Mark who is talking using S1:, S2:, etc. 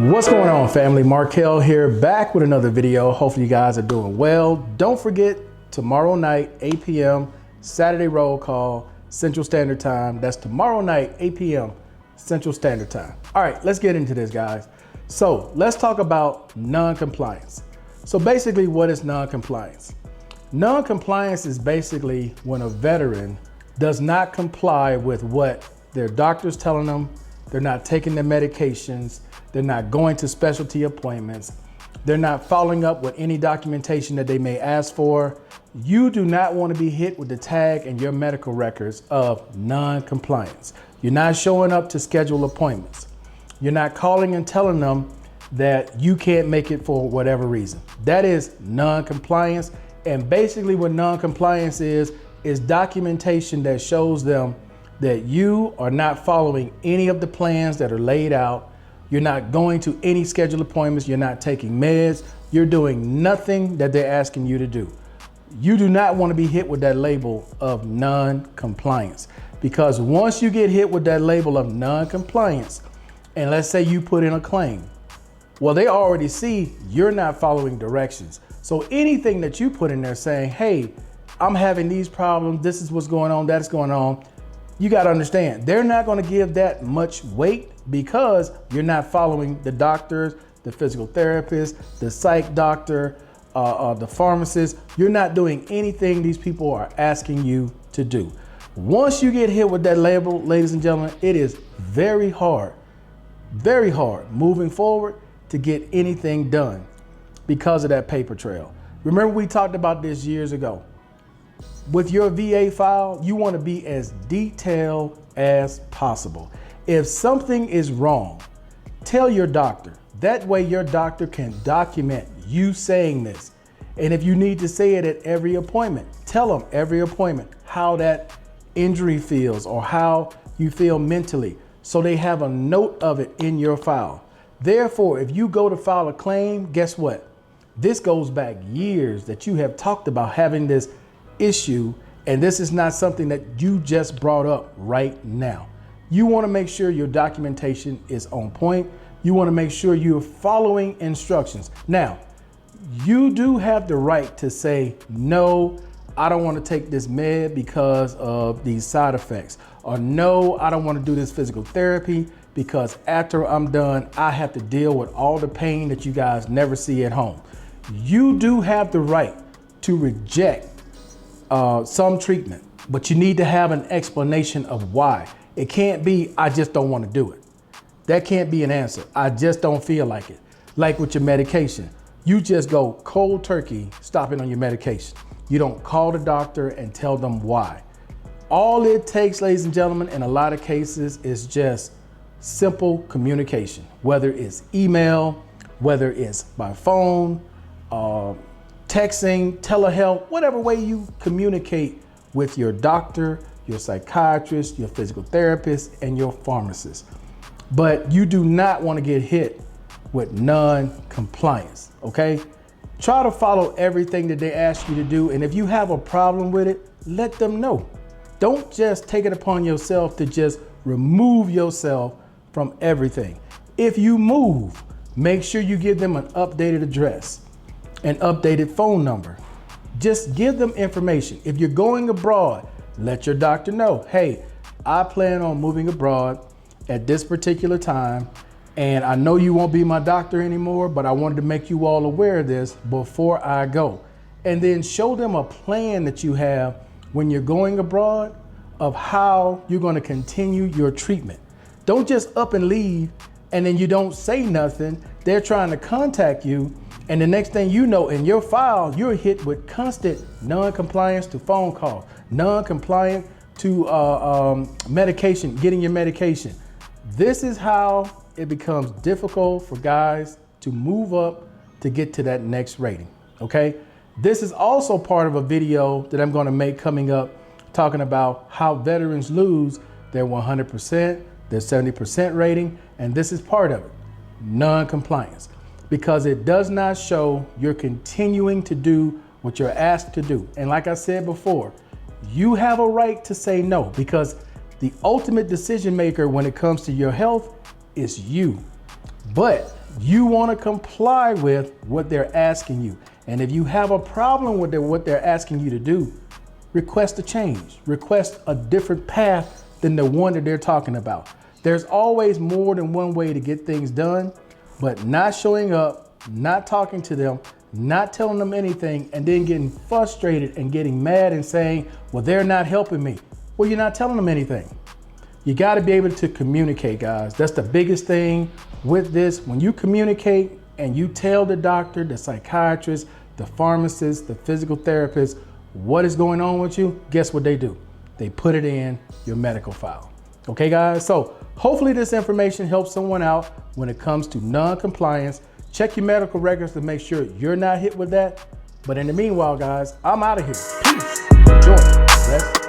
S1: What's going on, family? Markel here, back with another video. Hopefully you guys are doing well. Don't forget, tomorrow night, 8 p.m., Saturday roll call, Central Standard Time. That's tomorrow night, 8 p.m., Central Standard Time. All right, let's get into this, guys. So let's talk about non-compliance. So basically, what is non-compliance? Non-compliance is basically when a veteran does not comply with what their doctor's telling them. They're not taking their medications. They're not going to specialty appointments. They're not following up with any documentation that they may ask for. You do not want to be hit with the tag in your medical records of non-compliance. You're not showing up to schedule appointments. You're not calling and telling them that you can't make it for whatever reason. That is non-compliance. And basically what non-compliance is documentation that shows them that you are not following any of the plans that are laid out. You're not going to any scheduled appointments. You're not taking meds. You're doing nothing that they're asking you to do. You do not want to be hit with that label of non-compliance, because once you get hit with that label of non-compliance, and let's say you put in a claim, well, they already see you're not following directions. So anything that you put in there saying, hey, I'm having these problems, this is what's going on, that's going on, you got to understand, they're not going to give that much weight because you're not following the doctors, the physical therapist, the psych doctor, the pharmacist. You're not doing anything these people are asking you to do. Once you get hit with that label, ladies and gentlemen, it is very hard moving forward to get anything done because of that paper trail. Remember, we talked about this years ago. With your VA file, you want to be as detailed as possible. If something is wrong, tell your doctor. That way your doctor can document you saying this. And if you need to say it at every appointment, tell them every appointment how that injury feels or how you feel mentally, so they have a note of it in your file. Therefore, if you go to file a claim, guess what? This goes back years that you have talked about having this issue, and this is not something that you just brought up right now. You want to make sure your documentation is on point. You want to make sure you're following instructions. Now, you do have the right to say, no, I don't want to take this med because of these side effects, or no, I don't want to do this physical therapy because after I'm done, I have to deal with all the pain that you guys never see at home. You do have the right to reject some treatment, but you need to have an explanation of why. It can't be, I just don't want to do it. That can't be an answer. I just don't feel like it. Like with your medication, you just go cold turkey stopping on your medication. You don't call the doctor and tell them why. All it takes, ladies and gentlemen, in a lot of cases is just simple communication, whether it's email, whether it's by phone, texting, telehealth, whatever way you communicate with your doctor, your psychiatrist, your physical therapist, and your pharmacist. But you do not want to get hit with non-compliance, okay? Try to follow everything that they ask you to do, and if you have a problem with it, let them know. Don't just take it upon yourself to just remove yourself from everything. If you move, make sure you give them an updated address, an updated phone number. Just give them information. If you're going abroad, let your doctor know, hey, I plan on moving abroad at this particular time, and I know you won't be my doctor anymore, but I wanted to make you all aware of this before I go. And then show them a plan that you have when you're going abroad of how you're going to continue your treatment. Don't just up and leave and then you don't say nothing. They're trying to contact you, and the next thing you know, in your file, you're hit with constant non-compliance to phone calls, non-compliant to medication, getting your medication. This is how it becomes difficult for guys to move up to get to that next rating, okay? This is also part of a video that I'm gonna make coming up, talking about how veterans lose their 100%, their 70% rating, and this is part of it, non-compliance. Because it does not show you're continuing to do what you're asked to do. And like I said before, you have a right to say no, because the ultimate decision maker when it comes to your health is you. But You want to comply with what they're asking you. And if you have a problem with what they're asking you to do, request a change. Request a different path than the one that they're talking about. There's always more than one way to get things done, but not showing up, not talking to them, not telling them anything, and then getting frustrated and getting mad and saying, well, they're not helping me. Well, you're not telling them anything. You got to be able to communicate, guys. That's the biggest thing with this. When you communicate and you tell the doctor, the psychiatrist, the pharmacist, the physical therapist, what is going on with you, guess what they do? They put it in your medical file. Okay, guys? So hopefully this information helps someone out when it comes to non-compliance. Check your medical records to make sure you're not hit with that. But in the meanwhile, guys, I'm out of here. Peace. Enjoy. Rest.